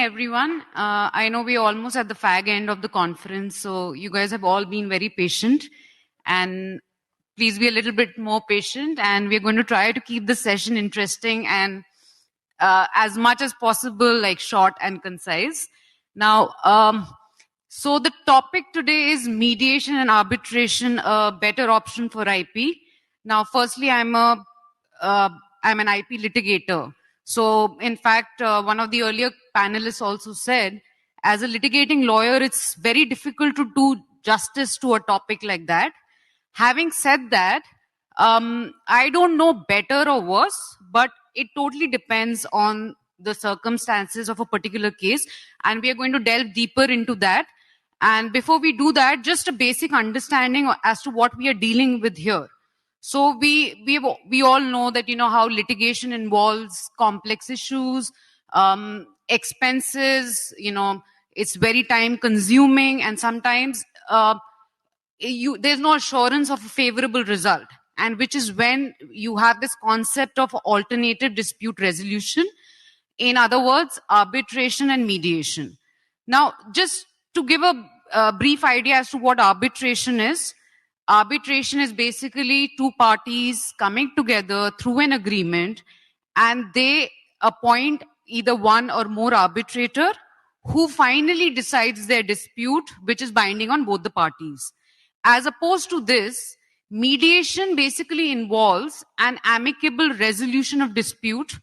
everyone. I know we're almost at the fag end of the conference, so you guys have all been very patient. And please be a little bit more patient, and we're going to try to keep the session interesting and as much as possible, like short and concise. Now, so the topic today is mediation and arbitration, a better option for IP. Now, firstly, I'm an IP litigator. So, in fact, one of the earlier panelists also said, as a litigating lawyer, it's very difficult to do justice to a topic like that. Having said that, I don't know better or worse, but it totally depends on the circumstances of a particular case, and we are going to delve deeper into that. And before we do that, just a basic understanding as to what we are dealing with here. So we all know that, how litigation involves complex issues, expenses, it's very time consuming, and sometimes there's no assurance of a favorable result. And which is when you have this concept of alternative dispute resolution. In other words, arbitration and mediation. Now, just to give a brief idea as to what arbitration is basically two parties coming together through an agreement, and they appoint either one or more arbitrator who finally decides their dispute, which is binding on both the parties. As opposed to this, mediation basically involves an amicable resolution of dispute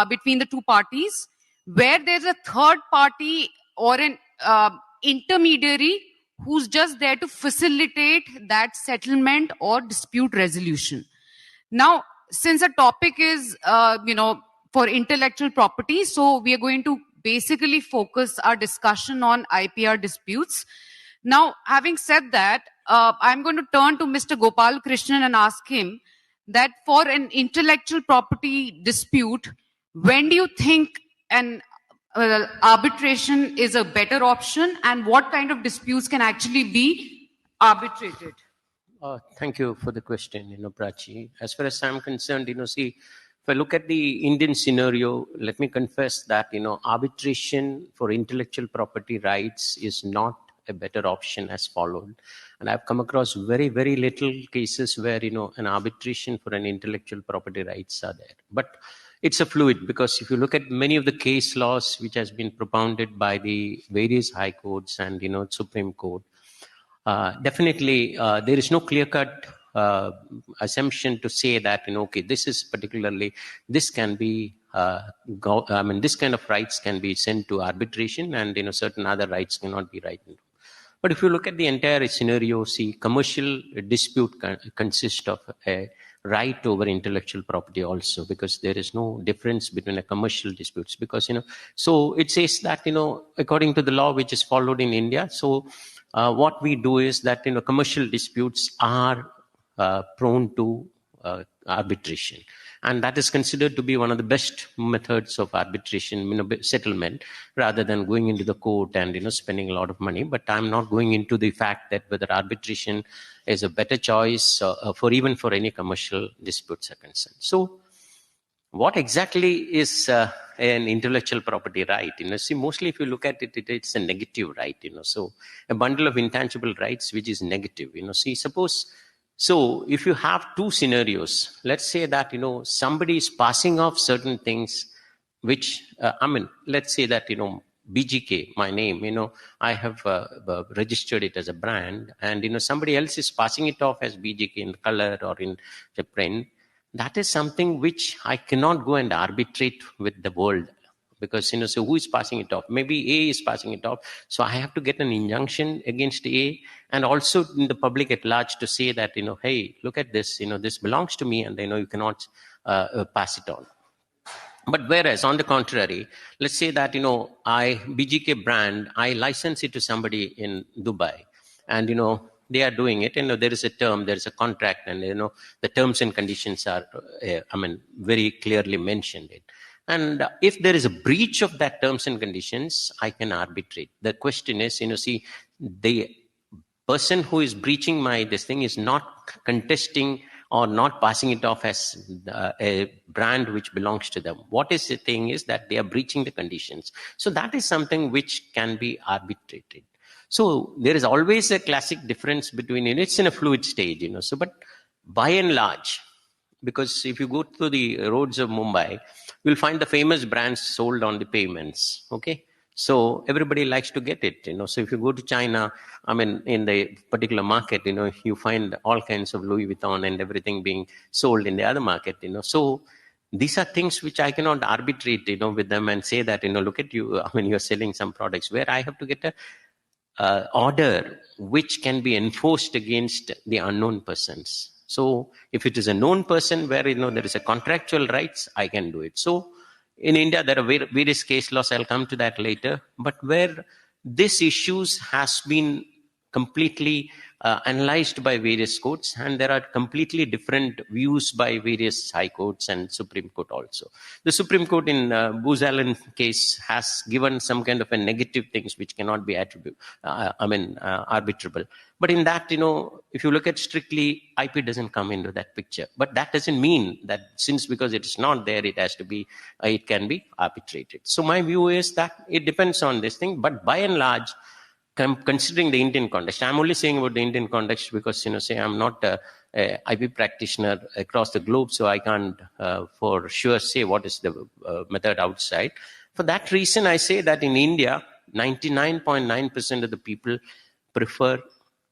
between the two parties, where there's a third party or an intermediary who's just there to facilitate that settlement or dispute resolution. Now, since the topic is, for intellectual property, so we are going to basically focus our discussion on IPR disputes. Now, having said that, I'm going to turn to Mr. Gopalakrishnan and ask him that for an intellectual property dispute, when do you think an arbitration is a better option, and what kind of disputes can actually be arbitrated? Thank you for the question, Prachi. As far as I'm concerned, if I look at the Indian scenario, let me confess that, arbitration for intellectual property rights is not a better option as followed. And I've come across very, very little cases where, an arbitration for an intellectual property rights are there. But it's a fluid, because if you look at many of the case laws which has been propounded by the various high courts and, Supreme Court, definitely there is no clear-cut assumption to say that, okay, this is particularly, this can be, this kind of rights can be sent to arbitration, and, certain other rights cannot be right. But if you look at the entire scenario, see, commercial dispute consists of a right over intellectual property also, because there is no difference between a commercial disputes, because, so it says that, according to the law which is followed in India, so what we do is that, commercial disputes are prone to arbitration. And that is considered to be one of the best methods of arbitration, settlement, rather than going into the court and, spending a lot of money. But I'm not going into the fact that whether arbitration is a better choice even for any commercial disputes are concerned. So what exactly is an intellectual property right? See, mostly if you look at it, it's a negative right, so a bundle of intangible rights which is negative, see, suppose. So if you have two scenarios, let's say that, somebody is passing off certain things, which, let's say that, BGK, my name, I have registered it as a brand, and, somebody else is passing it off as BGK in color or in the print. That is something which I cannot go and arbitrate with the world. Because, so who is passing it off? Maybe A is passing it off. So I have to get an injunction against A, and also in the public at large to say that, hey, look at this, this belongs to me, and you cannot pass it on. But whereas on the contrary, let's say that, BGK brand, I license it to somebody in Dubai, and, they are doing it, there is a term, there is a contract, and, the terms and conditions are, very clearly mentioned it. And if there is a breach of that terms and conditions, I can arbitrate. The question is, see, the person who is breaching this thing is not contesting or not passing it off as a brand which belongs to them. What is the thing is that they are breaching the conditions. So that is something which can be arbitrated. So there is always a classic difference between, it's in a fluid stage, so, but by and large, because if you go to the roads of Mumbai, you'll find the famous brands sold on the pavements. Okay. So everybody likes to get it, So if you go to China, I mean, in the particular market, you find all kinds of Louis Vuitton and everything being sold in the other market, So these are things which I cannot arbitrate, with them and say that, look at you, I mean, you're selling some products where I have to get a order which can be enforced against the unknown persons. So if it is a known person where there is a contractual rights, I can do it. So in India there are various case laws, I'll come to that later, but where this issues has been completely analyzed by various courts, and there are completely different views by various high courts and Supreme Court also. The Supreme Court in Booz Allen case has given some kind of a negative things which cannot be arbitrable. But in that, if you look at strictly, IP doesn't come into that picture. But that doesn't mean that because it is not there, it has to be, it can be arbitrated. So my view is that it depends on this thing, but by and large, considering the Indian context, I'm only saying about the Indian context because, say I'm not a IP practitioner across the globe, so I can't for sure say what is the method outside. For that reason, I say that in India, 99.9% of the people prefer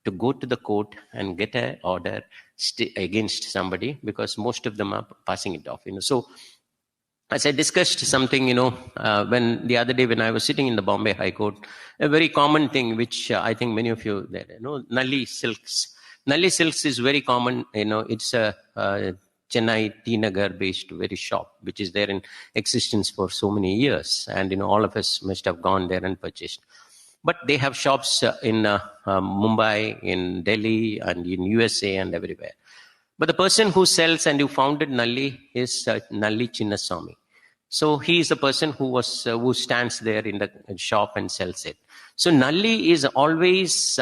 to go to the court and get an order against somebody because most of them are passing it off. So as I discussed something, when the other day when I was sitting in the Bombay High Court, a very common thing which I think many of you there, Nalli silks. Nalli silks is very common. It's a Chennai T Nagar based very shop which is there in existence for so many years, and all of us must have gone there and purchased. But they have shops in Mumbai, in Delhi, and in USA and everywhere. But the person who sells and who founded Nalli is Nalli Chinnaswamy. So he is the person who stands there in the shop and sells it. So Nalli is always,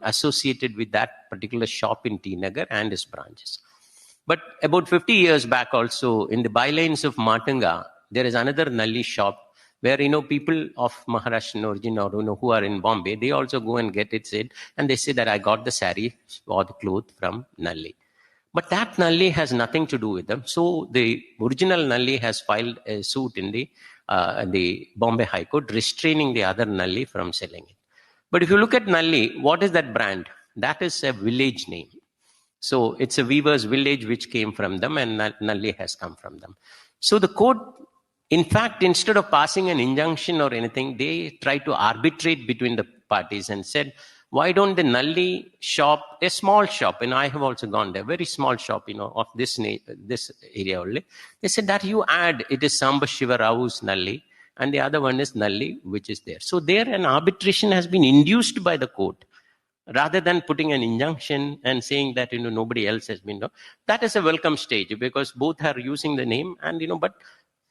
associated with that particular shop in T Nagar and his branches. But about 50 years back also, in the bylines of Matanga, there is another Nalli shop where, people of Maharashtrian origin or, who are in Bombay, they also go and get it said, and they say that I got the sari or the cloth from Nalli. But that Nalli has nothing to do with them. So the original Nalli has filed a suit in the Bombay High Court, restraining the other Nalli from selling it. But if you look at Nalli, what is that brand? That is a village name. So it's a weaver's village which came from them, and Nalli has come from them. So the court, in fact, instead of passing an injunction or anything, they tried to arbitrate between the parties and said, why don't the Nalli shop, a small shop, and I have also gone there, very small shop, of this area only. They said that you add, it is Samba Shiva Rao's Nalli, and the other one is Nalli, which is there. So there an arbitration has been induced by the court, rather than putting an injunction and saying that, nobody else has been. That is a welcome stage because both are using the name and, but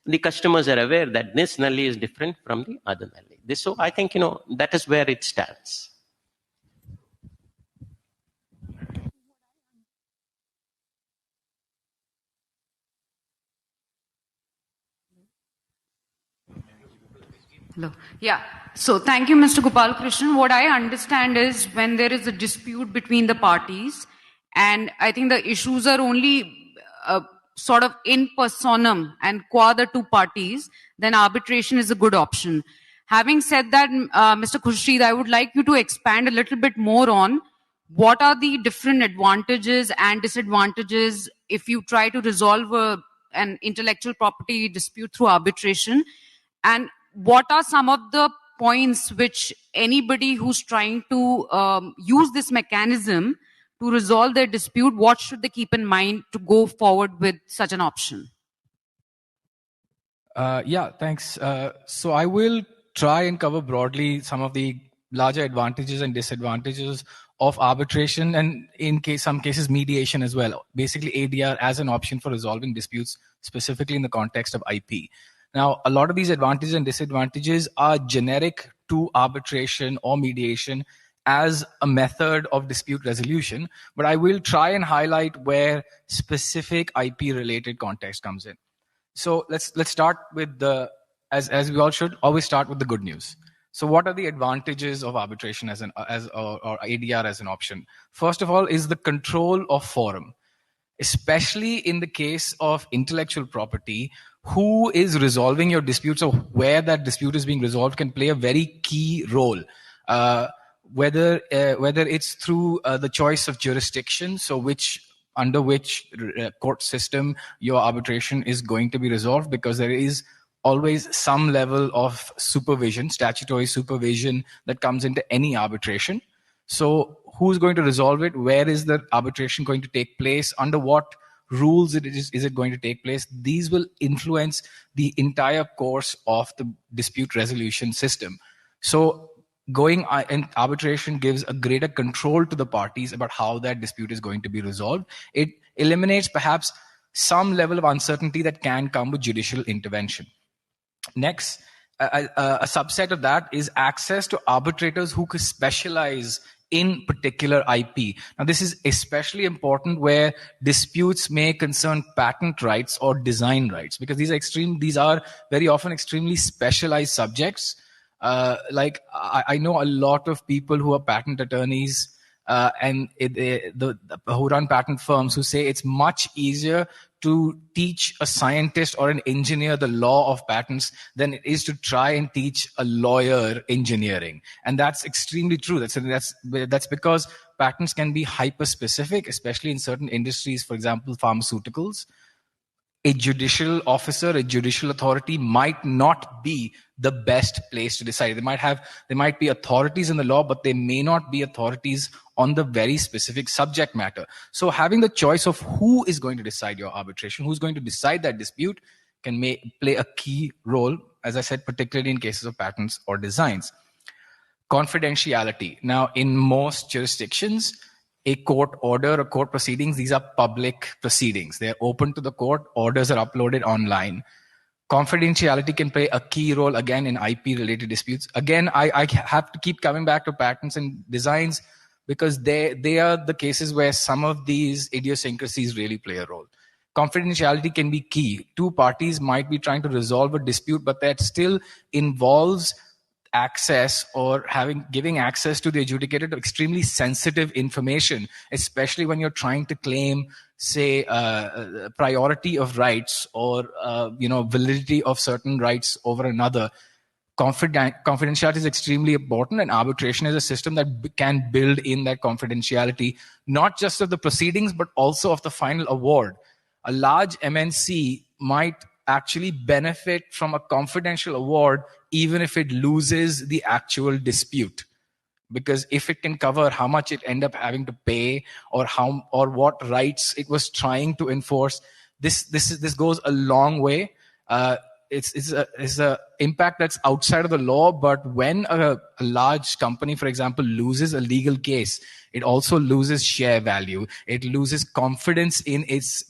the customers are aware that this Nalli is different from the other Nalli. So I think, that is where it stands. Hello. Yeah. So thank you, Mr. Gopalakrishnan. What I understand is when there is a dispute between the parties, and I think the issues are only sort of in personam and qua the two parties, then arbitration is a good option. Having said that, Mr. Khurshid, I would like you to expand a little bit more on what are the different advantages and disadvantages if you try to resolve an intellectual property dispute through arbitration, and what are some of the points which anybody who's trying to use this mechanism to resolve their dispute, what should they keep in mind to go forward with such an option? Yeah, thanks. So I will try and cover broadly some of the larger advantages and disadvantages of arbitration, and in some cases mediation as well. Basically ADR as an option for resolving disputes, specifically in the context of IP. Now, a lot of these advantages and disadvantages are generic to arbitration or mediation, as a method of dispute resolution, but I will try and highlight where specific IP related context comes in. So let's start with as we all should always start with the good news. So what are the advantages of arbitration or ADR as an option? First of all is the control of forum, especially in the case of intellectual property. Who is resolving your disputes or where that dispute is being resolved can play a very key role. Whether it's through the choice of jurisdiction, so under which court system your arbitration is going to be resolved, because there is always some level of supervision, statutory supervision, that comes into any arbitration. So who's going to resolve it? Where is the arbitration going to take place? Under what rules is it going to take place? These will influence the entire course of the dispute resolution system. So going in arbitration gives a greater control to the parties about how that dispute is going to be resolved. It eliminates perhaps some level of uncertainty that can come with judicial intervention. Next, a subset of that is access to arbitrators who can specialize in particular IP. Now, this is especially important where disputes may concern patent rights or design rights, because these are very often extremely specialized subjects. Like I know a lot of people who are patent attorneys and who run patent firms who say it's much easier to teach a scientist or an engineer the law of patents than it is to try and teach a lawyer engineering. And that's extremely true. That's because patents can be hyper-specific, especially in certain industries, for example, pharmaceuticals. A judicial officer, a judicial authority might not be the best place to decide. There might be authorities in the law, but they may not be authorities on the very specific subject matter. So having the choice of who is going to decide your arbitration, who's going to decide that dispute, can play a key role, as I said, particularly in cases of patents or designs. Confidentiality. Now, in most jurisdictions, a court order or court proceedings, these are public proceedings. They're open to the court. Orders are uploaded online. Confidentiality can play a key role, again, in IP-related disputes. Again, I have to keep coming back to patents and designs because they are the cases where some of these idiosyncrasies really play a role. Confidentiality can be key. Two parties might be trying to resolve a dispute, but that still involves access or giving access to the adjudicator to extremely sensitive information, especially when you're trying to claim, say, priority of rights or validity of certain rights over another. Confidentiality is extremely important, and arbitration is a system that can build in that confidentiality, not just of the proceedings, but also of the final award. A large MNC might actually benefit from a confidential award even if it loses the actual dispute, because if it can cover how much it ended up having to pay or what rights it was trying to enforce, this goes a long way. It's a impact that's outside of the law, but when a large company, for example, loses a legal case, it also loses share value. It loses confidence in its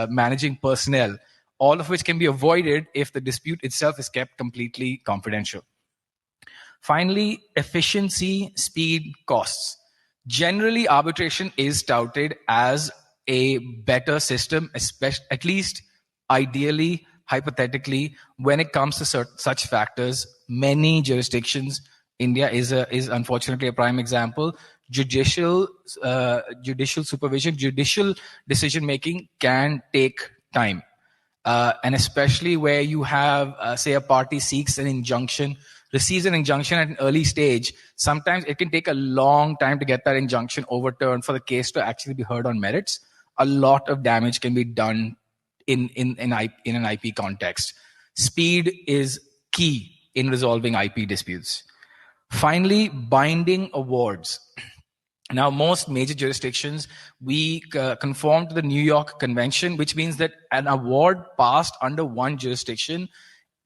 managing personnel, all of which can be avoided if the dispute itself is kept completely confidential. Finally, efficiency, speed, costs. Generally, arbitration is touted as a better system, especially, at least ideally, hypothetically, when it comes to such factors. Many jurisdictions, India is unfortunately a prime example, judicial supervision, judicial decision making can take time. And especially where you have, say, a party seeks an injunction, receives an injunction at an early stage, sometimes it can take a long time to get that injunction overturned for the case to actually be heard on merits. A lot of damage can be done in an IP context. Speed is key in resolving IP disputes. Finally, binding awards. Now, most major jurisdictions, we conform to the New York Convention, which means that an award passed under one jurisdiction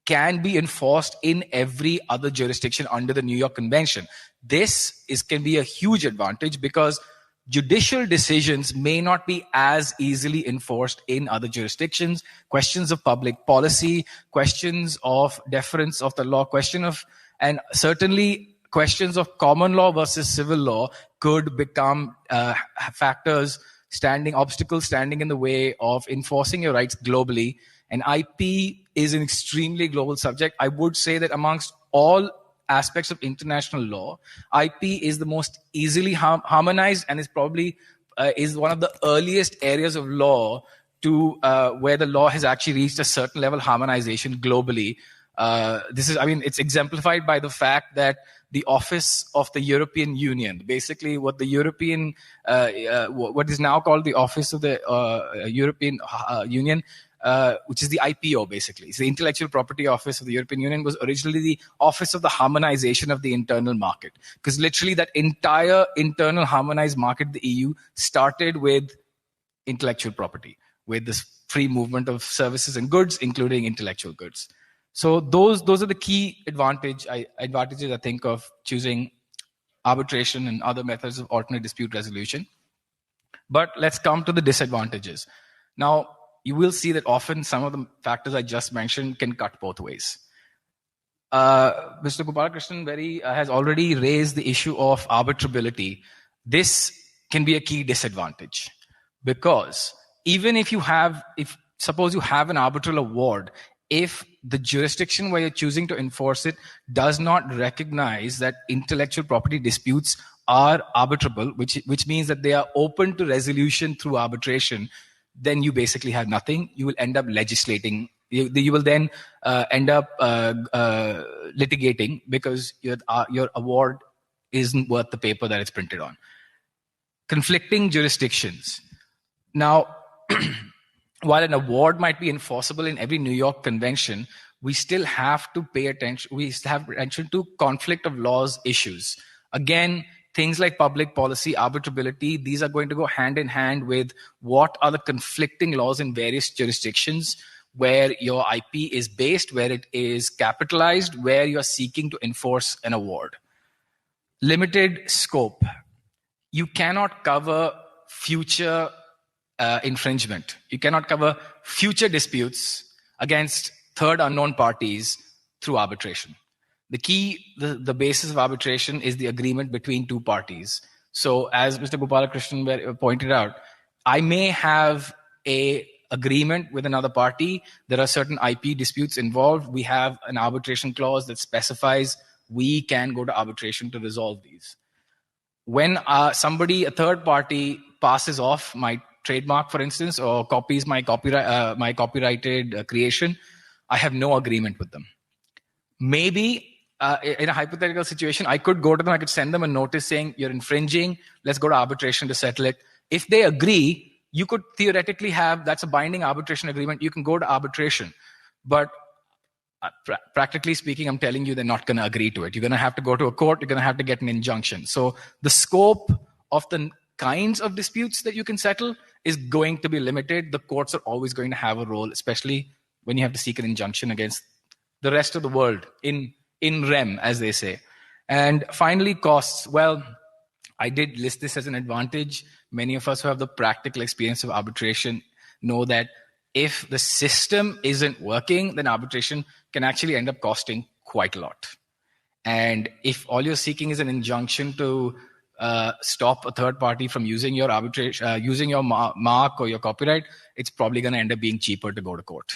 can be enforced in every other jurisdiction under the New York Convention. This can be a huge advantage because judicial decisions may not be as easily enforced in other jurisdictions. Questions of public policy, questions of deference of the law, and certainly questions of common law versus civil law could become obstacles standing in the way of enforcing your rights globally. And IP is an extremely global subject. I would say that amongst all aspects of international law, IP is the most easily harmonized, and is probably is one of the earliest areas of law to where the law has actually reached a certain level of harmonization globally. It's exemplified by the fact that the Office of the European Union, basically what the what is now called the Office of the European Union, which is the IPO, basically. It's the Intellectual Property Office of the European Union, was originally the Office of the Harmonization of the Internal Market. Because literally that entire internal harmonized market, the EU, started with intellectual property, with this free movement of services and goods, including intellectual goods. So those are the key advantages I think of choosing arbitration and other methods of alternate dispute resolution. But let's come to the disadvantages. Now, you will see that often some of the factors I just mentioned can cut both ways. Mr. Gopalakrishnan has already raised the issue of arbitrability. This can be a key disadvantage, because even if suppose you have an arbitral award, if the jurisdiction where you're choosing to enforce it does not recognize that intellectual property disputes are arbitrable, which means that they are open to resolution through arbitration, then you basically have nothing. You will end up legislating. You will then end up litigating, because your award isn't worth the paper that it's printed on. Conflicting jurisdictions. Now, while an award might be enforceable in every New York convention, we still have to pay attention. We still have attention to conflict of laws issues. Again, things like public policy, arbitrability, these are going to go hand in hand with what are the conflicting laws in various jurisdictions where your IP is based, where it is capitalized, where you're seeking to enforce an award. Limited scope. You cannot cover future infringement. You cannot cover future disputes against third unknown parties through arbitration. The basis of arbitration is the agreement between two parties. So as Mr. Gopalakrishnan pointed out, I may have a agreement with another party. There are certain IP disputes involved. We have an arbitration clause that specifies we can go to arbitration to resolve these. When a third party, passes off my trademark, for instance, or copies my copyrighted creation, I have no agreement with them. Maybe in a hypothetical situation, I could go to them, I could send them a notice saying, you're infringing, let's go to arbitration to settle it. If they agree, you could theoretically that's a binding arbitration agreement, you can go to arbitration. But practically speaking, I'm telling you, they're not going to agree to it. You're going to have to go to a court, you're going to have to get an injunction. So the scope of the kinds of disputes that you can settle is going to be limited. The courts are always going to have a role, especially when you have to seek an injunction against the rest of the world in rem, as they say. And finally, costs. Well, I did list this as an advantage. Many of us who have the practical experience of arbitration know that if the system isn't working, then arbitration can actually end up costing quite a lot. And if all you're seeking is an injunction to stop a third party from using your arbitration, using your mark or your copyright, it's probably going to end up being cheaper to go to court.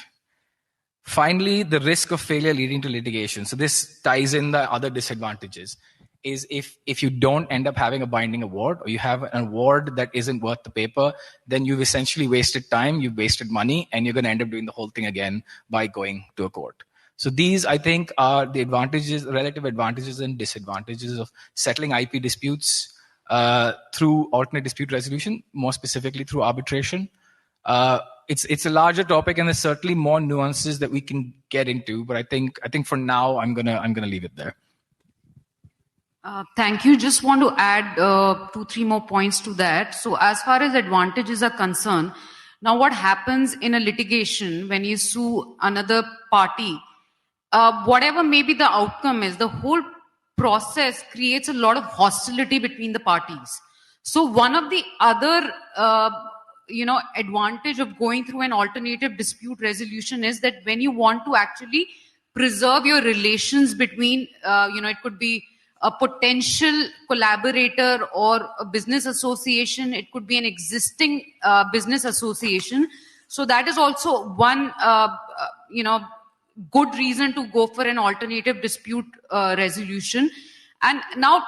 Finally, the risk of failure leading to litigation. So this ties in the other disadvantages. Is if you don't end up having a binding award, or you have an award that isn't worth the paper, then you've essentially wasted time, you've wasted money, and you're going to end up doing the whole thing again by going to a court. So these, I think, are the advantages, relative advantages and disadvantages of settling IP disputes through alternate dispute resolution, more specifically through arbitration. It's a larger topic, and there's certainly more nuances that we can get into. But I think for now, I'm gonna leave it there. Thank you. Just want to add 2-3 more points to that. So as far as advantages are concerned, now what happens in a litigation when you sue another party, whatever may be the outcome is, the whole process creates a lot of hostility between the parties. So one of the other advantage of going through an alternative dispute resolution is that when you want to actually preserve your relations between, it could be a potential collaborator or a business association. It could be an existing business association. So that is also one, good reason to go for an alternative dispute resolution. And now,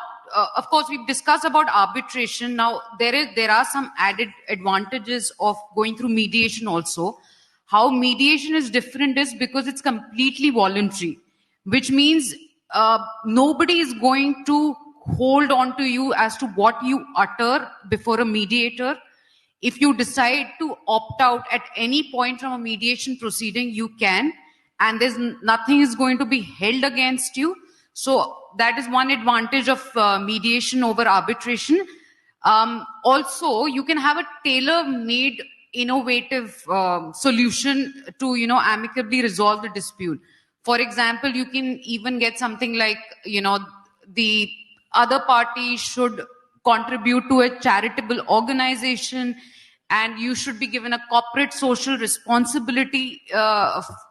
of course, we've discussed about arbitration. Now, there are some added advantages of going through mediation also. How mediation is different is because it's completely voluntary, which means nobody is going to hold on to you as to what you utter before a mediator. If you decide to opt out at any point from a mediation proceeding, you can, and there's nothing is going to be held against you. So that is one advantage of mediation over arbitration. Also, you can have a tailor-made, innovative solution to, amicably resolve the dispute. For example, you can even get something like, the other party should contribute to a charitable organization, and you should be given a corporate social responsibility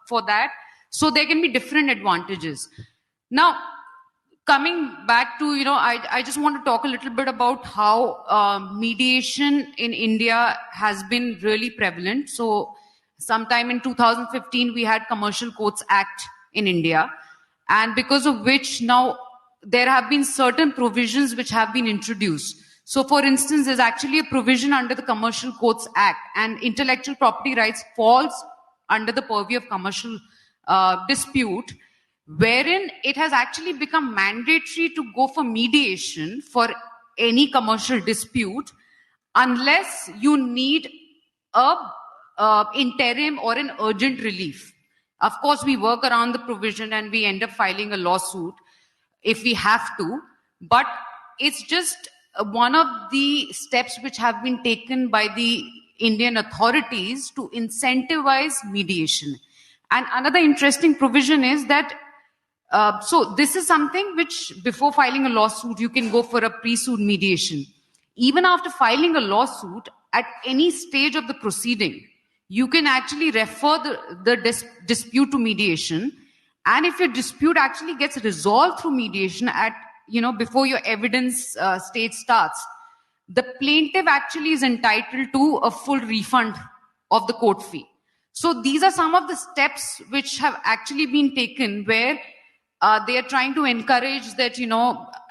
for that. So there can be different advantages. Now, coming back to, I just want to talk a little bit about how mediation in India has been really prevalent. So sometime in 2015, we had Commercial Courts Act in India. And because of which now there have been certain provisions which have been introduced. So for instance, there's actually a provision under the Commercial Courts Act, and intellectual property rights falls under the purview of commercial dispute, wherein it has actually become mandatory to go for mediation for any commercial dispute unless you need a interim or an urgent relief. Of course, we work around the provision and we end up filing a lawsuit if we have to, but it's just one of the steps which have been taken by the Indian authorities to incentivize mediation. And another interesting provision is that so this is something which before filing a lawsuit, you can go for a pre-suit mediation. Even after filing a lawsuit, at any stage of the proceeding, you can actually refer the dispute to mediation. And if your dispute actually gets resolved through mediation at, before your evidence stage starts, the plaintiff actually is entitled to a full refund of the court fee. So these are some of the steps which have actually been taken where they are trying to encourage that,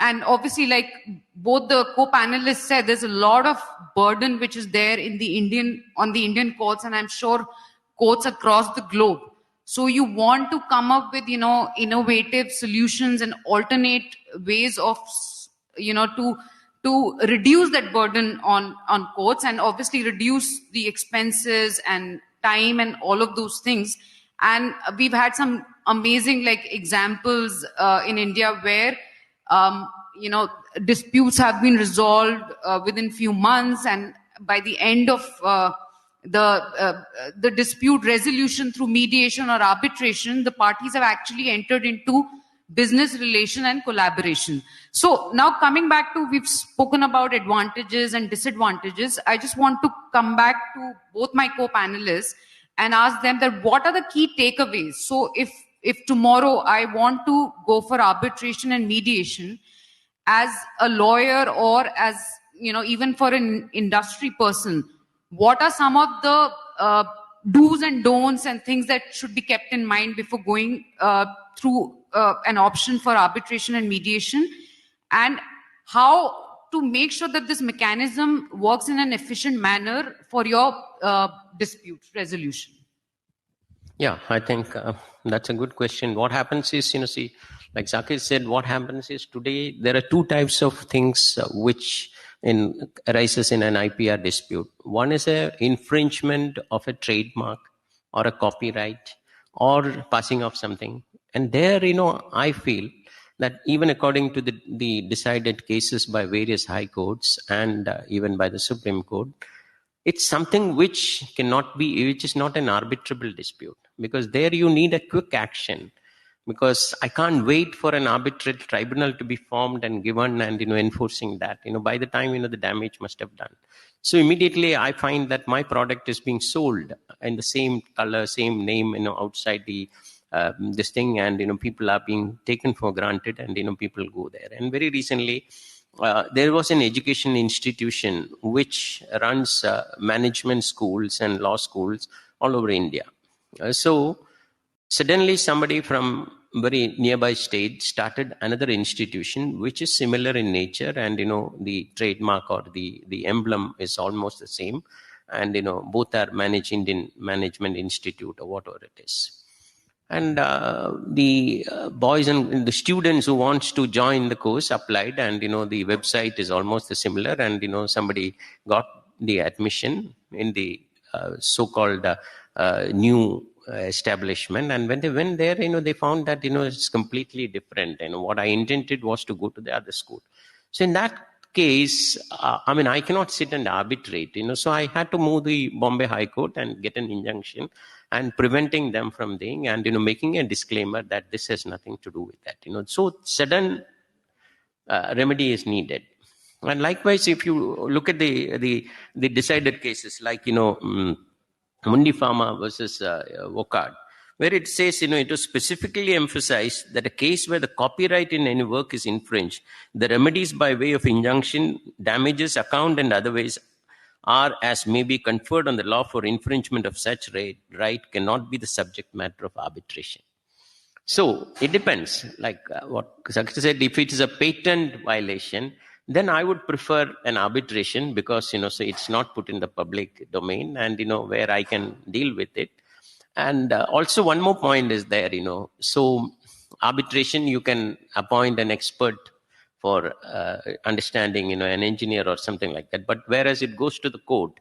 and obviously like both the co-panelists said, there's a lot of burden which is there on the Indian courts, and I'm sure courts across the globe. So you want to come up with, innovative solutions and alternate ways of, to reduce that burden on courts, and obviously reduce the expenses and time and all of those things. And we've had some amazing examples in India where, disputes have been resolved within few months, and by the end of the dispute resolution through mediation or arbitration, the parties have actually entered into business relation and collaboration. So now coming back to, we've spoken about advantages and disadvantages. I just want to come back to both my co-panelists and ask them that what are the key takeaways. So if tomorrow I want to go for arbitration and mediation as a lawyer or as, even for an industry person, what are some of the do's and don'ts and things that should be kept in mind before going through an option for arbitration and mediation, and how to make sure that this mechanism works in an efficient manner for your dispute resolution? Yeah, I think that's a good question. What happens is, like Zakir said, what happens is today there are two types of things which arises in an IPR dispute. One is a infringement of a trademark or a copyright or passing of something. And there, I feel that even according to the decided cases by various high courts and even by the Supreme Court, it's something which is not an arbitrable dispute, because there you need a quick action, because I can't wait for an arbitral tribunal to be formed and given and enforcing that. By the time the damage must have done. So immediately I find that my product is being sold in the same color, same name, outside the this thing, and people are being taken for granted, and people go there. And very recently, there was an education institution which runs management schools and law schools all over India. So suddenly somebody from very nearby state started another institution which is similar in nature, and the trademark or the emblem is almost the same, and both are managed Indian Management Institute or whatever it is. And the boys and the students who wants to join the course applied, and the website is almost similar, and somebody got the admission in the so-called new establishment. And when they went there, they found that it's completely different, and what I intended was to go to the other school. So in that case, I cannot sit and arbitrate, so I had to move the Bombay High Court and get an injunction and preventing them from doing, and making a disclaimer that this has nothing to do with that. So sudden remedy is needed. And likewise, if you look at the decided cases like Mundi Pharma versus Vocard, where it says, it was specifically emphasized that a case where the copyright in any work is infringed, the remedies by way of injunction, damages, account, and otherwise are as may be conferred on the law for infringement of such right cannot be the subject matter of arbitration. So it depends, like what Sakshi said, if it is a patent violation, then I would prefer an arbitration, because so it's not put in the public domain, and where I can deal with it. And also one more point is there, so arbitration, you can appoint an expert for understanding, an engineer or something like that. But whereas it goes to the court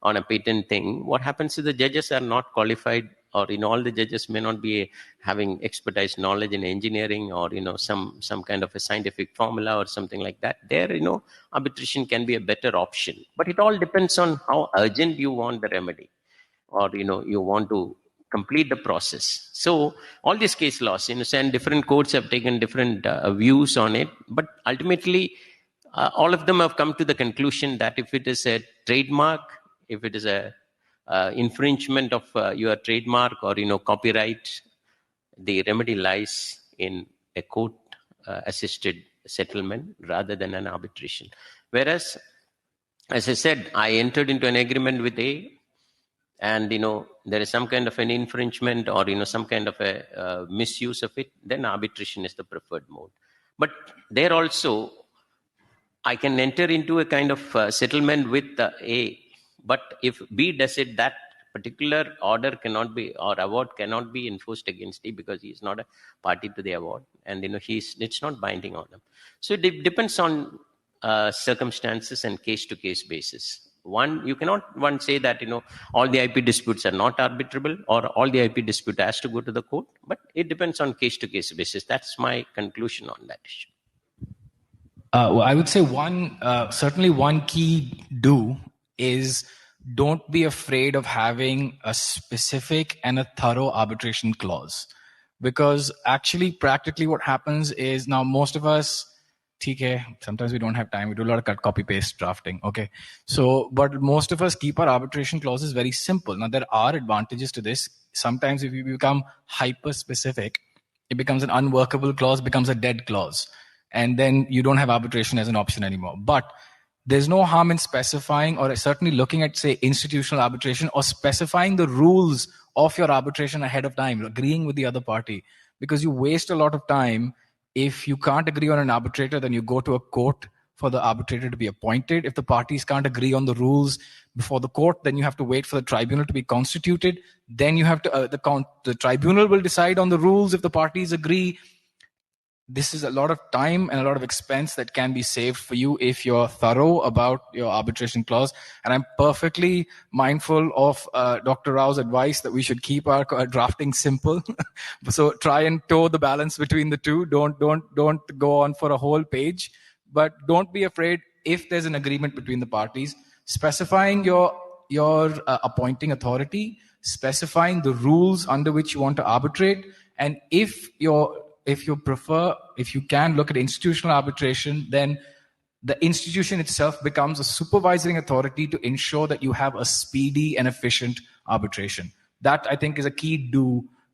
on a patent thing, what happens is the judges are not qualified, or all the judges may not be having expertise knowledge in engineering, or some kind of a scientific formula or something like that. There, arbitration can be a better option. But it all depends on how urgent you want the remedy, or you want to complete the process. So all these case laws, and different courts have taken different views on it, but ultimately all of them have come to the conclusion that if it is a trademark, if it is a infringement of your trademark or copyright, the remedy lies in a court assisted settlement rather than an arbitration. Whereas, as I said, I entered into an agreement with A, and there is some kind of an infringement, or some kind of a misuse of it, then arbitration is the preferred mode. But there also, I can enter into a kind of settlement with A, but if B does it, that particular order cannot be, or award cannot be enforced against D, because he is not a party to the award, and it's not binding on him. So it depends on circumstances and case-to-case basis. You cannot say that all the IP disputes are not arbitrable, or all the IP dispute has to go to the court, but it depends on case-to-case basis. That's my conclusion on that issue. Well, I would say certainly one key is don't be afraid of having a specific and a thorough arbitration clause, because actually practically what happens is, now most of us, sometimes we don't have time, we do a lot of copy paste drafting, okay, so but most of us keep our arbitration clauses very simple. Now there are advantages to this. Sometimes if you become hyper specific, it becomes an unworkable clause, becomes a dead clause, and then you don't have arbitration as an option anymore. But there's no harm in specifying, or certainly looking at, say, institutional arbitration, or specifying the rules of your arbitration ahead of time, agreeing with the other party, because you waste a lot of time. If you can't agree on an arbitrator, then you go to a court for the arbitrator to be appointed. If the parties can't agree on the rules before the court, then you have to wait for the tribunal to be constituted. Then you have to the tribunal will decide on the rules if the parties agree. This is a lot of time and a lot of expense that can be saved for you if you're thorough about your arbitration clause. And I'm perfectly mindful of Dr. Rao's advice that we should keep our drafting simple. So try and toe the balance between the two. Don't go on for a whole page, but don't be afraid if there's an agreement between the parties, specifying your appointing authority, specifying the rules under which you want to arbitrate. And if you can look at institutional arbitration, then the institution itself becomes a supervising authority to ensure that you have a speedy and efficient arbitration. That, I think, is a key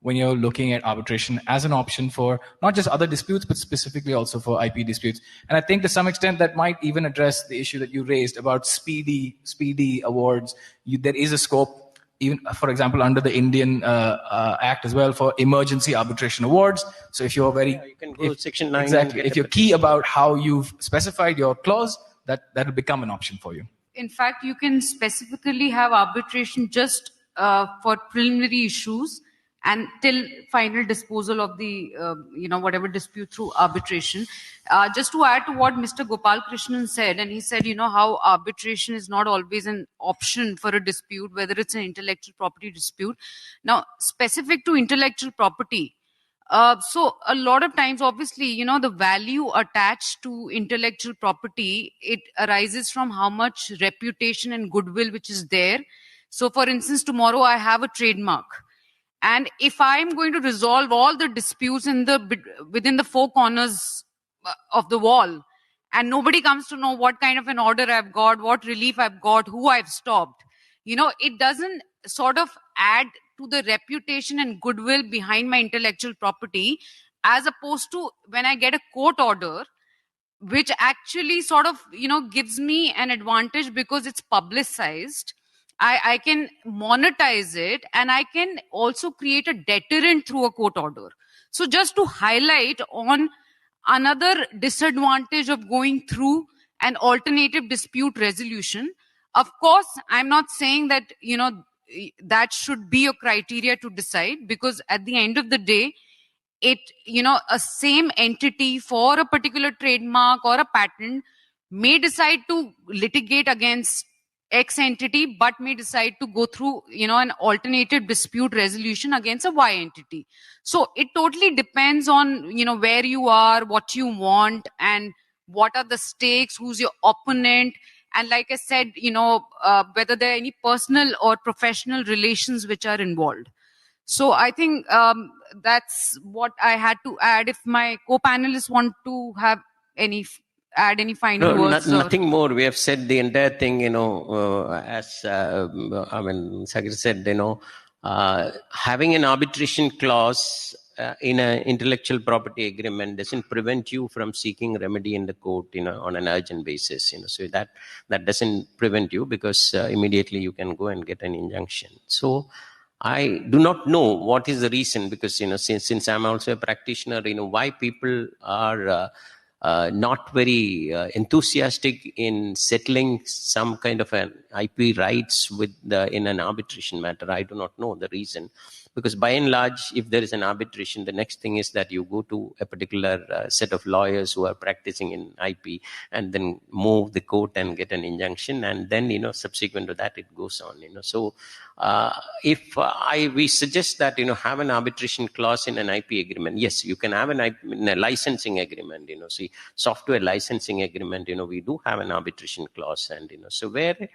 when you're looking at arbitration as an option for not just other disputes, but specifically also for IP disputes. And I think to some extent that might even address the issue that you raised about speedy awards. There is a scope, even for example, under the Indian Act as well, for emergency arbitration awards. So if you're you can go section 9 exactly, and get if you're key about how you've specified your clause, that will become an option for you. In fact, you can specifically have arbitration just for preliminary issues and till final disposal of the, whatever dispute through arbitration. Just to add to what Mr. Gopalakrishnan said, and he said, how arbitration is not always an option for a dispute, whether it's an intellectual property dispute. Now, specific to intellectual property, so a lot of times, obviously, the value attached to intellectual property, it arises from how much reputation and goodwill which is there. So for instance, tomorrow I have a trademark. And if I'm going to resolve all the disputes within the four corners of the wall, and nobody comes to know what kind of an order I've got, what relief I've got, who I've stopped, it doesn't sort of add to the reputation and goodwill behind my intellectual property, as opposed to when I get a court order, which actually sort of, gives me an advantage because it's publicized. I can monetize it, and I can also create a deterrent through a court order. So just to highlight on another disadvantage of going through an alternative dispute resolution, of course, I'm not saying that, that should be a criteria to decide, because at the end of the day, a same entity for a particular trademark or a patent may decide to litigate against X entity, but may decide to go through, an alternative dispute resolution against a Y entity. So it totally depends on, where you are, what you want, and what are the stakes, who's your opponent. And like I said, whether there are any personal or professional relations which are involved. So I think that's what I had to add. If my co-panelists want to have add any final words. Nothing more. We have said the entire thing, as Sagar said, having an arbitration clause in an intellectual property agreement doesn't prevent you from seeking remedy in the court, on an urgent basis, so that doesn't prevent you, because immediately you can go and get an injunction. So I do not know what is the reason, because, since I'm also a practitioner, why people are not very enthusiastic in settling some kind of an IP rights in an arbitration matter. I do not know the reason, because by and large, if there is an arbitration, the next thing is that you go to a particular set of lawyers who are practicing in IP, and then move the court and get an injunction, and then subsequent to that it goes on. So if we suggest that have an arbitration clause in an IP agreement. Yes, you can have in a licensing agreement. See, software licensing agreement. We do have an arbitration clause, and so where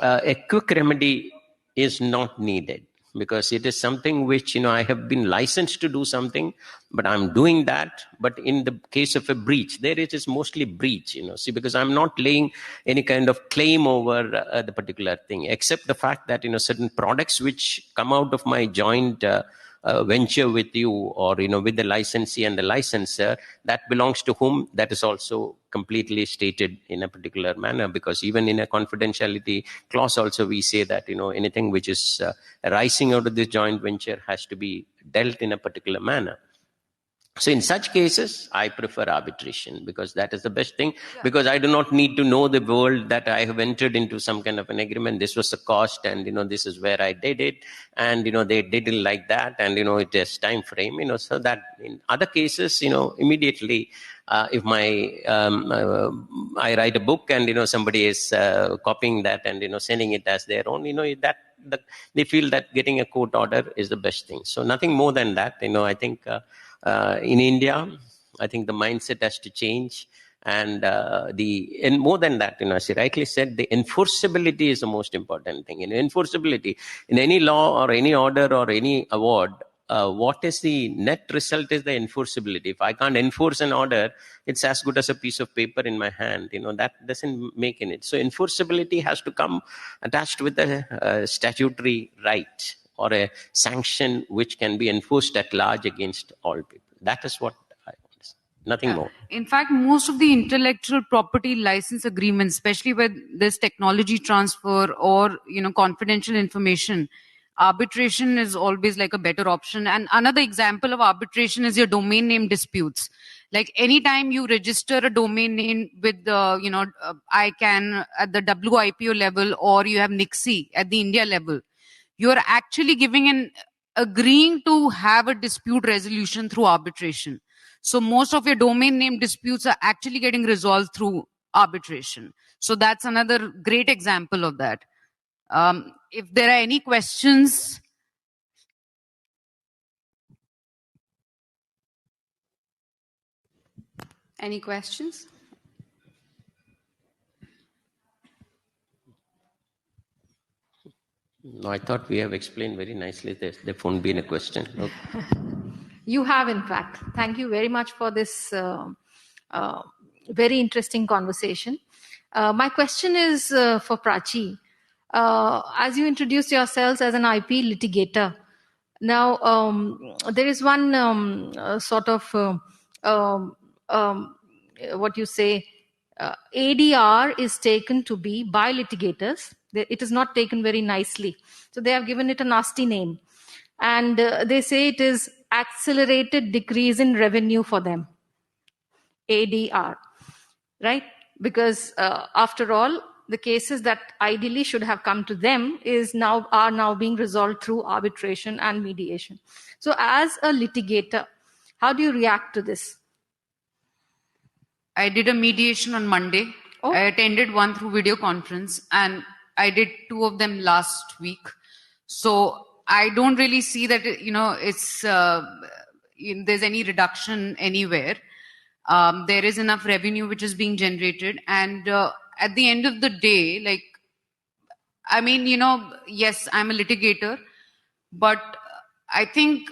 a quick remedy is not needed, because it is something which I have been licensed to do something, but I'm doing that. But in the case of a breach, there it is mostly breach. See, because I'm not laying any kind of claim over the particular thing, except the fact that certain products which come out of my joint venture with you, or with the licensee and the licensor, that belongs to whom, that is also completely stated in a particular manner. Because even in a confidentiality clause also, we say that anything which is arising out of this joint venture has to be dealt in a particular manner. So in such cases, I prefer arbitration, because that is the best thing. Yeah. Because I do not need to know the world that I have entered into some kind of an agreement. This was the cost, and this is where I did it, and they did it like that, and it is time frame. So that in other cases, immediately, if I write a book and somebody is copying that and sending it as their own, they feel that getting a court order is the best thing. So nothing more than that. I think. In India, I think the mindset has to change, and more than that, as you rightly said, the enforceability is the most important thing. Enforceability in any law or any order or any award, what is the net result is the enforceability. If I can't enforce an order, it's as good as a piece of paper in my hand. That doesn't make in it. So enforceability has to come attached with the statutory right or a sanction which can be enforced at large against all people. That is what I want to say. Nothing more. In fact, most of the intellectual property license agreements, especially with this technology transfer or, confidential information, arbitration is always like a better option. And another example of arbitration is your domain name disputes. Like anytime you register a domain name with the, ICANN at the WIPO level, or you have NICSI at the India level, you're actually agreeing to have a dispute resolution through arbitration. So most of your domain name disputes are actually getting resolved through arbitration. So that's another great example of that. If there are any questions. Any questions? No, I thought we have explained very nicely. There won't be any question. Okay. You have, in fact. Thank you very much for this very interesting conversation. My question is for Prachi. As you introduced yourselves as an IP litigator, now there is one what you say, ADR is taken to be by litigators. It is not taken very nicely. So they have given it a nasty name. And they say it is accelerated decrease in revenue for them. ADR, right? Because after all, the cases that ideally should have come to them are now being resolved through arbitration and mediation. So as a litigator, how do you react to this? I did a mediation on Monday. Oh. I attended one through video conference, and I did 2 of them last week. So I don't really see that, it's there's any reduction anywhere. There is enough revenue which is being generated. And at the end of the day, yes, I'm a litigator, but I think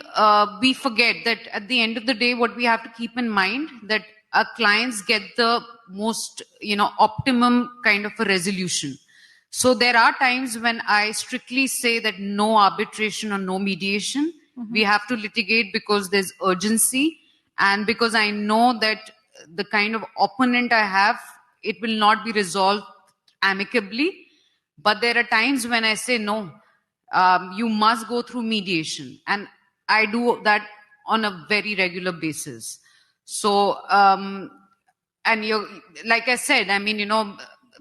we forget that at the end of the day, what we have to keep in mind that our clients get the most, optimum kind of a resolution. So there are times when I strictly say that no arbitration or no mediation. Mm-hmm. We have to litigate because there's urgency, and because I know that the kind of opponent I have, it will not be resolved amicably. But there are times when I say no, you must go through mediation, and I do that on a very regular basis. So, and like I said,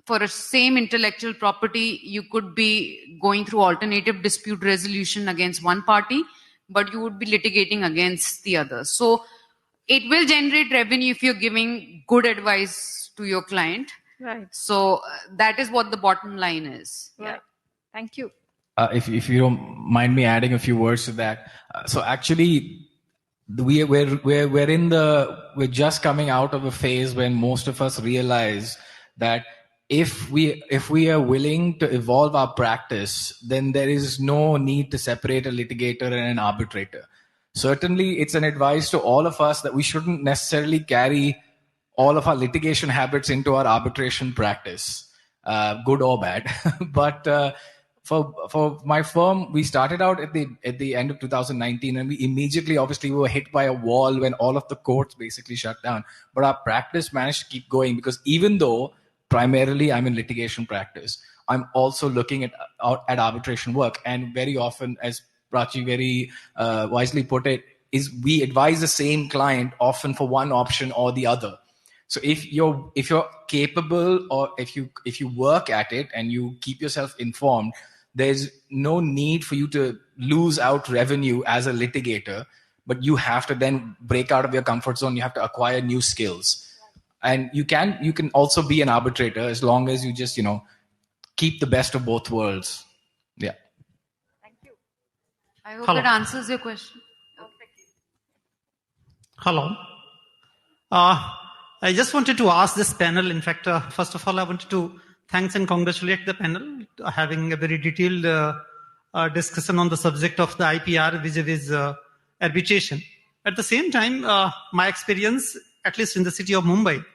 for a same intellectual property, you could be going through alternative dispute resolution against one party, but you would be litigating against the other. So it will generate revenue if you're giving good advice to your client. Right. So that is what the bottom line is. Right. Yeah. Thank you. If you don't mind me adding a few words to that. So actually, we're just coming out of a phase when most of us realize that if we are willing to evolve our practice, then there is no need to separate a litigator and an arbitrator. Certainly, it's an advice to all of us that we shouldn't necessarily carry all of our litigation habits into our arbitration practice, good or bad. But for my firm, we started out at the end of 2019, and we immediately, obviously, we were hit by a wall when all of the courts basically shut down. But our practice managed to keep going, because even though primarily I'm in litigation practice, I'm also looking at arbitration work. And very often, as Prachi very wisely put it, is we advise the same client often for one option or the other. So if you're capable, or if you work at it and you keep yourself informed, there's no need for you to lose out revenue as a litigator, but you have to then break out of your comfort zone. You have to acquire new skills. And you can also be an arbitrator as long as you just, keep the best of both worlds. Yeah. Thank you. I hope that answers your question. Hello. I just wanted to ask this panel, in fact, first of all, I wanted to thanks and congratulate the panel having a very detailed discussion on the subject of the IPR vis-a-vis arbitration. At the same time, my experience, at least in the city of Mumbai,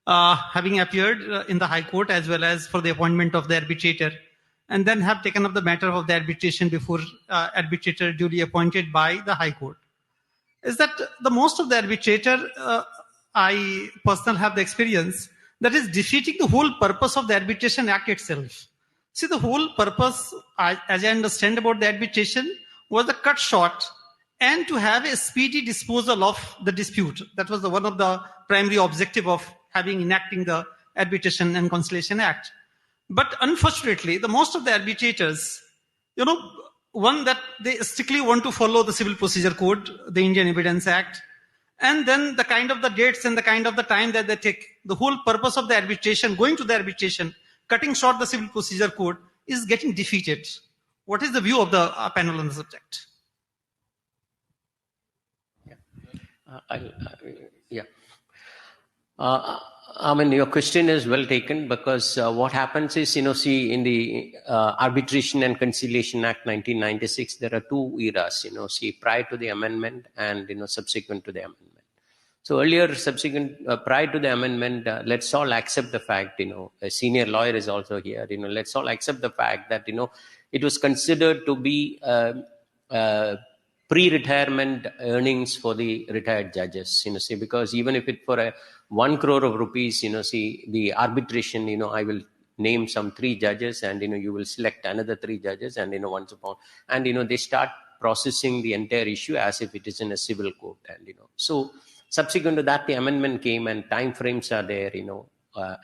having appeared in the High Court as well as for the appointment of the arbitrator and then have taken up the matter of the arbitration before arbitrator duly appointed by the High Court. Is that the most of the arbitrator, I personally have the experience, that is defeating the whole purpose of the Arbitration Act itself. See, the whole purpose, as I understand about the arbitration, was the cut short and to have a speedy disposal of the dispute. That was one of the primary objective of enacting the Arbitration and Conciliation Act. But unfortunately, the most of the arbitrators, one that they strictly want to follow the Civil Procedure Code, the Indian Evidence Act, and then the kind of the dates and the kind of the time that they take. The whole purpose of the arbitration, going to the arbitration, cutting short the Civil Procedure Code, is getting defeated. What is the view of the panel on the subject? I mean, your question is well taken, because what happens is, see, in the Arbitration and Conciliation Act 1996, there are two eras, prior to the amendment and, subsequent to the amendment. So earlier, prior to the amendment, let's all accept the fact, a senior lawyer is also here, let's all accept the fact that, it was considered to be pre-retirement earnings for the retired judges, because even if it for 1 crore of rupees, the arbitration, I will name some 3 judges and, you will select another 3 judges and, once upon, and, they start processing the entire issue as if it is in a civil court. And, so subsequent to that, the amendment came and time frames are there,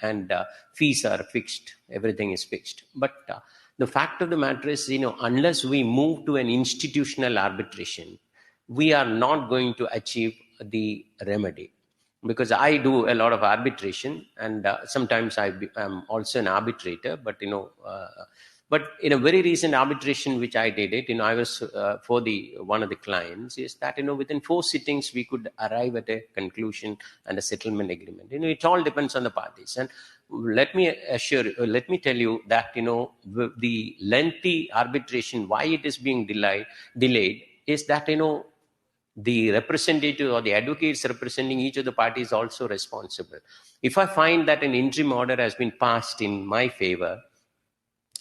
and fees are fixed. Everything is fixed. But the fact of the matter is, unless we move to an institutional arbitration, we are not going to achieve the remedy. Because I do a lot of arbitration, and sometimes I'm also an arbitrator, but, but in a very recent arbitration which I did it, I was for one of the clients, is that, within 4 sittings, we could arrive at a conclusion and a settlement agreement. It all depends on the parties. And let me tell you that, the lengthy arbitration, why it is being delayed is that, the representative or the advocates representing each of the parties also responsible. If I find that an interim order has been passed in my favor,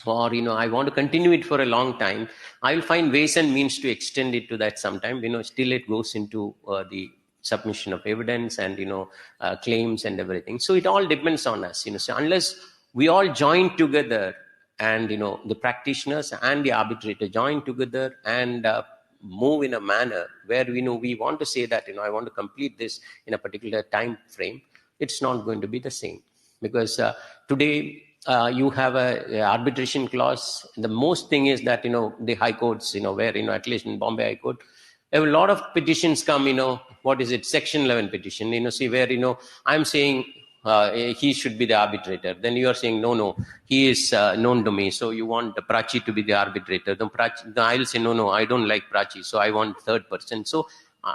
or, I want to continue it for a long time, I will find ways and means to extend it to that sometime, still it goes into the submission of evidence and, claims and everything. So it all depends on us, so unless we all join together and, the practitioners and the arbitrator join together and move in a manner where we want to say that, I want to complete this in a particular time frame, it's not going to be the same. Because today, you have a arbitration clause. The most thing is that, the high courts, where, at least in Bombay High Court, a lot of petitions come, what is it, Section 11 petition, see where, I'm saying he should be the arbitrator. Then you are saying, no, he is known to me. So you want Prachi to be the arbitrator. Then I'll say, no, I don't like Prachi. So I want third person. So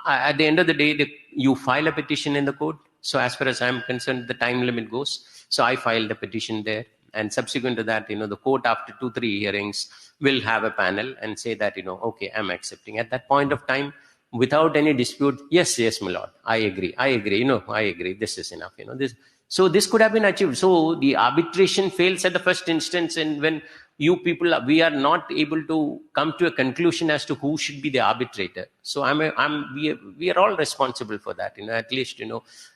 at the end of the day, you file a petition in the court. So as far as I'm concerned, the time limit goes. So I filed a petition there. And subsequent to that, the court after 2-3 hearings will have a panel and say that, okay, I'm accepting. At that point of time, without any dispute, yes, my lord, I agree, I agree, this is enough, So this could have been achieved. So the arbitration fails at the first instance, and when we are not able to come to a conclusion as to who should be the arbitrator. So we are all responsible for that, at least,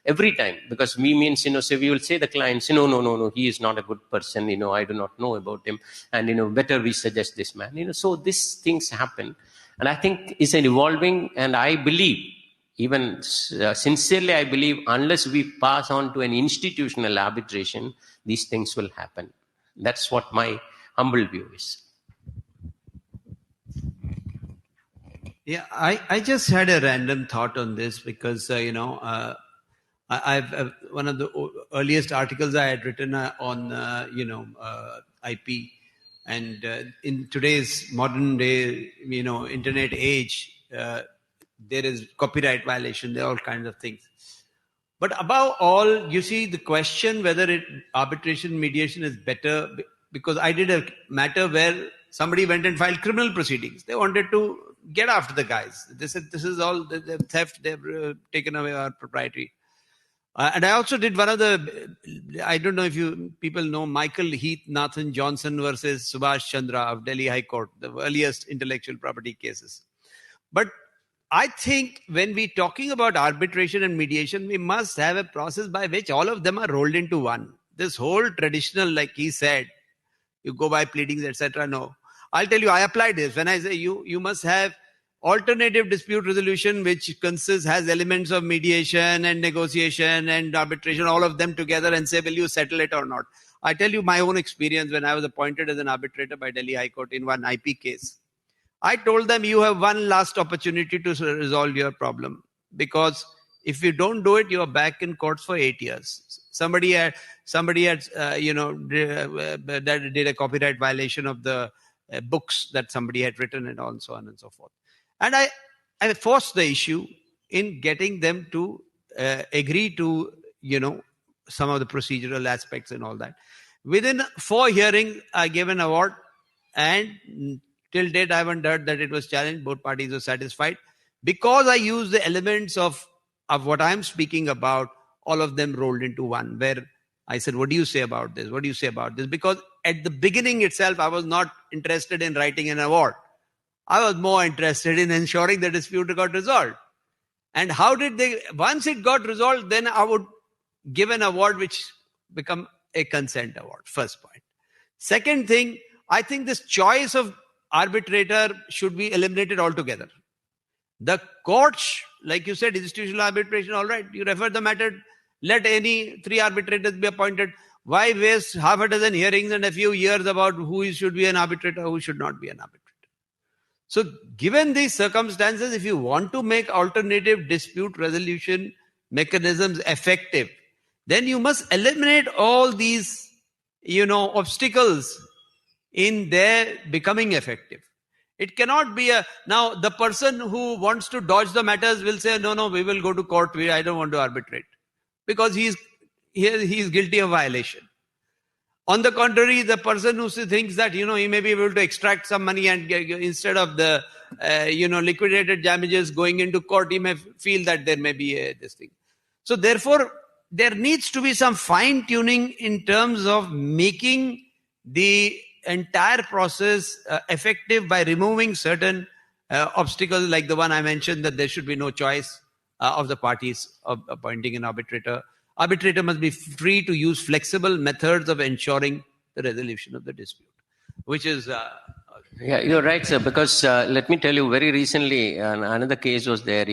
every time, because so we will say the clients, no, he is not a good person, I do not know about him, and, better we suggest this man, so these things happen. And I think it's an evolving, and I believe, even sincerely, I believe, unless we pass on to an institutional arbitration, these things will happen. That's what my humble view is. Yeah, I just had a random thought on this because, I've one of the earliest articles I had written on, IP. And in today's modern day, internet age, there is copyright violation, there are all kinds of things. But above all, you see the question whether arbitration mediation is better, because I did a matter where somebody went and filed criminal proceedings. They wanted to get after the guys. They said, this is all the theft, they've taken away our proprietary. And I also did one of the, I don't know if you people know Michael Heath Nathan Johnson versus Subhash Chandra of Delhi High Court, the earliest intellectual property cases. But I think when we're talking about arbitration and mediation, we must have a process by which all of them are rolled into one. This whole traditional, like he said, you go by pleadings, etc. No. I'll tell you, I applied this. When I say you must have alternative dispute resolution, which has elements of mediation and negotiation and arbitration, all of them together, and say, will you settle it or not? I tell you my own experience when I was appointed as an arbitrator by Delhi High Court in one IP case. I told them, you have one last opportunity to resolve your problem, because if you don't do it, you are back in courts for 8 years. Somebody had that did a copyright violation of the books that somebody had written and so on and so forth. And I forced the issue in getting them to agree to, some of the procedural aspects and all that. Within 4 hearings, I gave an award, and till date, I haven't heard that it was challenged. Both parties were satisfied. Because I used the elements of what I'm speaking about, all of them rolled into one, where I said, what do you say about this? What do you say about this? Because at the beginning itself, I was not interested in writing an award. I was more interested in ensuring the dispute got resolved. And how did once it got resolved, then I would give an award which become a consent award. First point. Second thing, I think this choice of arbitrator should be eliminated altogether. The courts, like you said, institutional arbitration, all right, you refer the matter, let any 3 arbitrators be appointed. Why waste half a dozen hearings and a few years about who should be an arbitrator, who should not be an arbitrator? So given these circumstances, if you want to make alternative dispute resolution mechanisms effective, then you must eliminate all these, obstacles in their becoming effective. It cannot be now the person who wants to dodge the matters will say, no, we will go to court. I don't want to arbitrate, because he's guilty of violation. On the contrary, the person who thinks that, he may be able to extract some money and instead of the, liquidated damages going into court, he may feel that there may be this thing. So therefore, there needs to be some fine tuning in terms of making the entire process effective by removing certain obstacles, like the one I mentioned, that there should be no choice of the parties of appointing an arbitrator. Arbitrator must be free to use flexible methods of ensuring the resolution of the dispute, which is... Yeah, you're right, sir, because let me tell you, very recently, another case was there,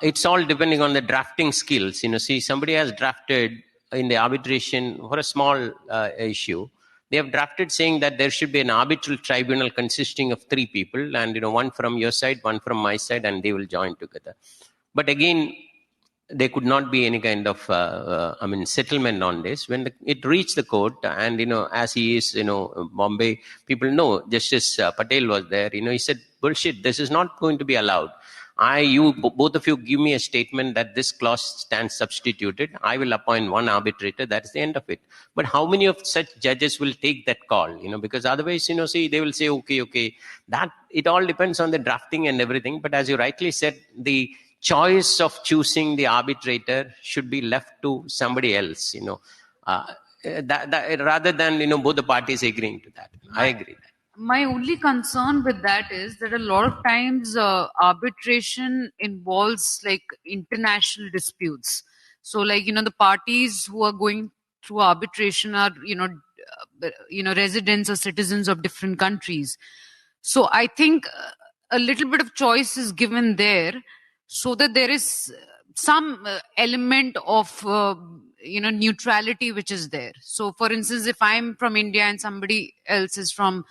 it's all depending on the drafting skills. Somebody has drafted in the arbitration for a small issue. They have drafted saying that there should be an arbitral tribunal consisting of 3 people, and, one from your side, one from my side, and they will join together. But again, there could not be any kind of, settlement on this. When it reached the court, and, as he is, Bombay, people know, Justice Patel was there, he said, bullshit, this is not going to be allowed. Both of you give me a statement that this clause stands substituted. I will appoint one arbitrator. That's the end of it. But how many of such judges will take that call? Because otherwise, they will say, okay. That it all depends on the drafting and everything. But as you rightly said, the choice of choosing the arbitrator should be left to somebody else. Rather than both the parties agreeing to that. I agree. My only concern with that is that a lot of times arbitration involves like international disputes. So like, the parties who are going through arbitration are, residents or citizens of different countries. So I think a little bit of choice is given there so that there is some element of, neutrality which is there. So for instance, if I'm from India and somebody else is from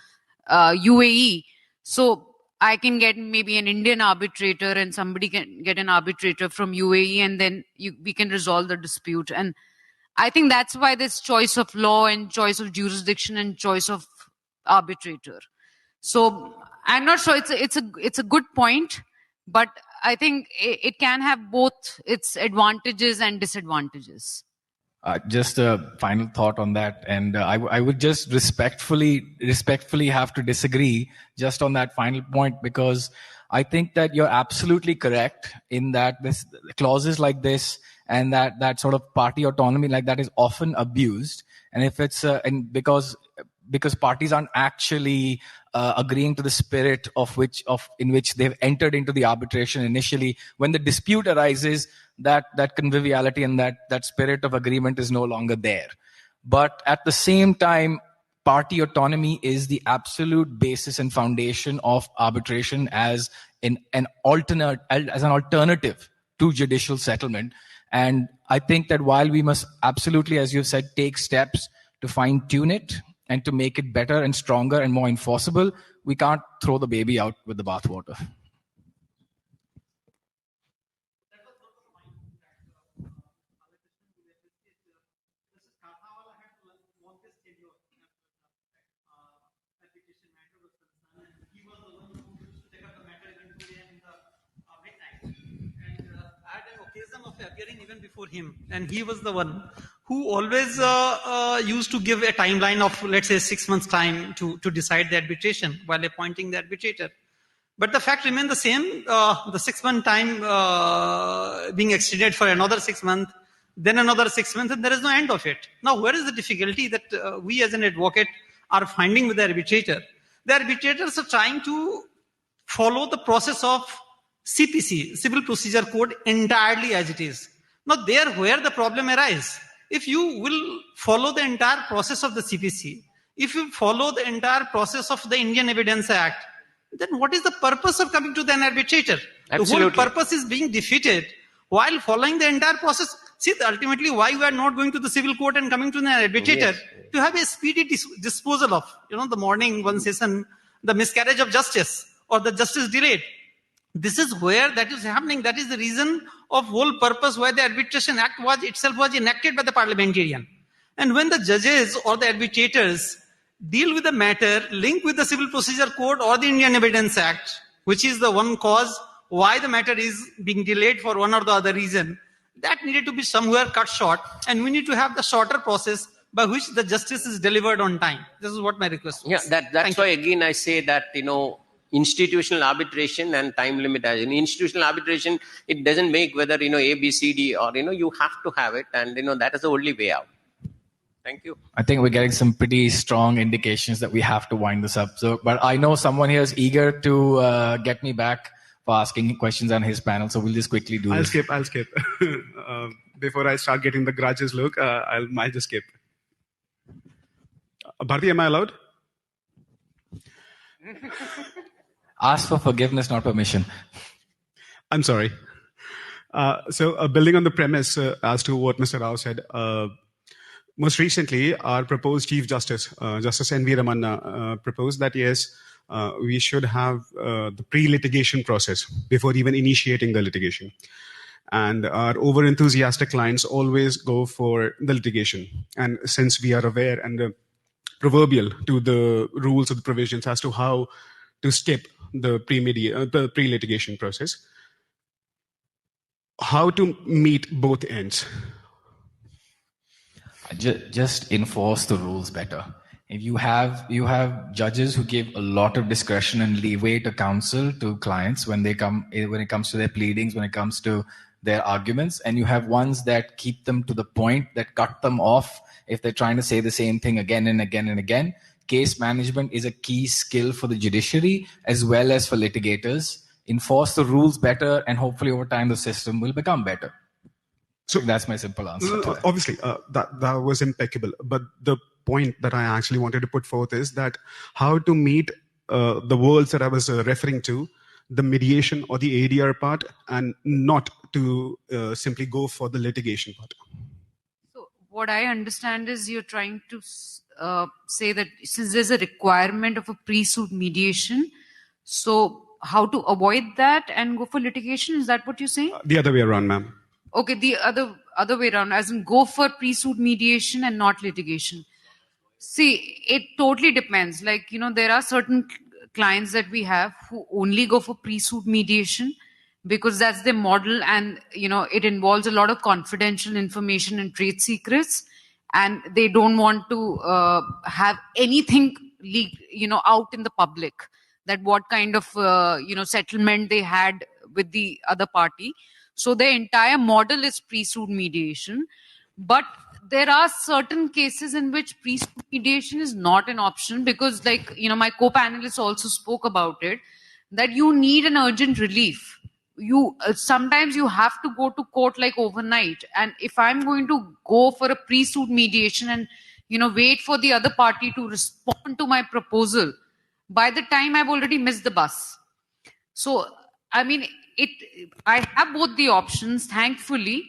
UAE, so I can get maybe an Indian arbitrator and somebody can get an arbitrator from UAE, and then we can resolve the dispute. And I think that's why there's choice of law and choice of jurisdiction and choice of arbitrator. So I'm not sure it's a good point, but I think it can have both its advantages and disadvantages. Just a final thought on that, and I would just respectfully have to disagree just on that final point, because I think that you're absolutely correct in that this clauses like this and that sort of party autonomy like that is often abused. And if it's and because parties aren't actually agreeing to the spirit in which they've entered into the arbitration initially, when the dispute arises, that conviviality and that spirit of agreement is no longer there. But at the same time, party autonomy is the absolute basis and foundation of arbitration as an alternative to judicial settlement. And I think that while we must absolutely, as you've said, take steps to fine tune it and to make it better and stronger and more enforceable, we can't throw the baby out with the bathwater. Appearing even before him, and he was the one who always used to give a timeline of, let's say, 6 months time to decide the arbitration while appointing the arbitrator. But the fact remained the same, the 6 month time being extended for another 6 months, then another 6 months, and there is no end of it. Now, where is the difficulty that we as an advocate are finding with the arbitrator? The arbitrators are trying to follow the process of CPC, Civil Procedure Code, entirely as it is. Now, there where the problem arises, if you will follow the entire process of the CPC, if you follow the entire process of the Indian Evidence Act, then what is the purpose of coming to an arbitrator? Absolutely. The whole purpose is being defeated while following the entire process. See, ultimately, why we are not going to the civil court and coming to an arbitrator? Yes. To have a speedy disposal of, the morning one session, the miscarriage of justice or the justice delayed. This is where that is happening. That is the reason of whole purpose why the Arbitration Act was enacted by the parliamentarian. And when the judges or the arbitrators deal with the matter linked with the Civil Procedure Code or the Indian Evidence Act, which is the one cause why the matter is being delayed for one or the other reason, that needed to be somewhere cut short, and we need to have the shorter process by which the justice is delivered on time. This is what my request was. Yeah, that's why again I say that, institutional arbitration and time limit. In institutional arbitration, it doesn't make whether, A, B, C, D, or, you have to have it. And, that is the only way out. Thank you. I think we're getting some pretty strong indications that we have to wind this up. But I know someone here is eager to get me back for asking questions on his panel. So we'll just quickly do this. I'll skip. Before I start getting the grudges look, I might just skip. Bharti, am I allowed? Ask for forgiveness, not permission. I'm sorry. So building on the premise as to what Mr. Rao said, most recently, our proposed Chief Justice, Justice N.V. Ramanna, proposed that, yes, we should have the pre-litigation process before even initiating the litigation. And our over-enthusiastic clients always go for the litigation. And since we are aware and proverbial to the rules of the provisions as to how to skip the pre-litigation process, how to meet both ends? Just enforce the rules better. If you have judges who give a lot of discretion and leeway to counsel to clients when it comes to their pleadings, when it comes to their arguments, and you have ones that keep them to the point, that cut them off if they're trying to say the same thing again and again and again. Case management is a key skill for the judiciary as well as for litigators. Enforce the rules better, and hopefully over time the system will become better. So that's my simple answer. Obviously, that was impeccable. But the point that I actually wanted to put forth is that how to meet the worlds that I was referring to, the mediation or the ADR part, and not to simply go for the litigation part. So what I understand is you're trying to say that since there's a requirement of a pre-suit mediation, so how to avoid that and go for litigation? Is that what you're saying? The other way around, ma'am. Okay, the other way around, as in go for pre-suit mediation and not litigation. See, it totally depends. Like, there are certain clients that we have who only go for pre-suit mediation because that's their model, and, it involves a lot of confidential information and trade secrets, and they don't want to have anything leaked, out in the public, that what kind of, settlement they had with the other party. So their entire model is pre-suit mediation. But there are certain cases in which pre-suit mediation is not an option because, like, my co-panelists also spoke about it, that you need an urgent relief. Sometimes you have to go to court like overnight. And if I'm going to go for a pre-suit mediation and, wait for the other party to respond to my proposal, by the time I've already missed the bus. So, I mean, I have both the options. Thankfully,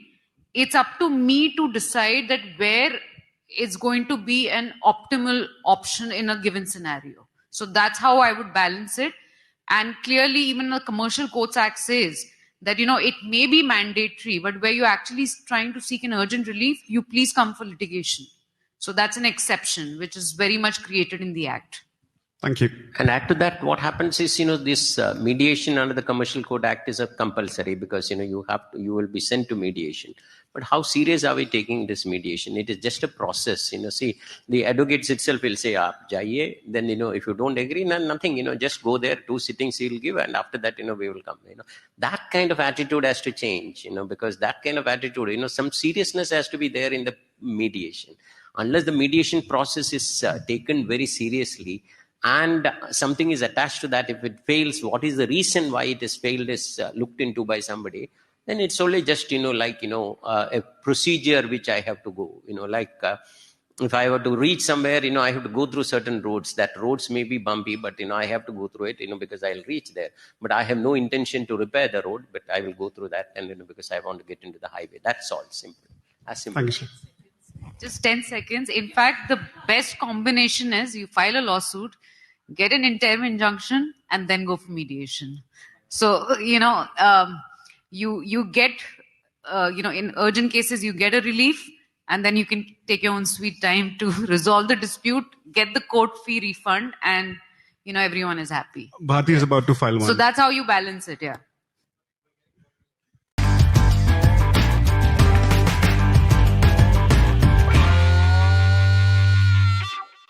it's up to me to decide that where is going to be an optimal option in a given scenario. So that's how I would balance it. And clearly, even the Commercial Courts Act says that, it may be mandatory, but where you're actually trying to seek an urgent relief, you please come for litigation. So that's an exception, which is very much created in the Act. Thank you. And add to that, what happens is, this mediation under the Commercial Code Act is a compulsory because, you will be sent to mediation. But how serious are we taking this mediation? It is just a process. See, the advocates itself will say, jaiye. Then, if you don't agree, nothing, just go there, 2 sittings he will give. And after that, we will come, that kind of attitude has to change, because that kind of attitude, some seriousness has to be there in the mediation. Unless the mediation process is taken very seriously, and something is attached to that, if it fails, what is the reason why it has failed is looked into by somebody, then it's only just, a procedure which I have to go, if I were to reach somewhere, I have to go through certain roads. That roads may be bumpy, but, I have to go through it, because I'll reach there. But I have no intention to repair the road, but I will go through that, and, because I want to get into the highway. That's all, simple. As simple. Thank you, sir. Just 10 seconds. In fact, the best combination is you file a lawsuit, get an interim injunction, and then go for mediation. So, you get, in urgent cases, you get a relief, and then you can take your own sweet time to resolve the dispute, get the court fee refund, and, everyone is happy. Bharti is about to file one. So that's how you balance it, yeah.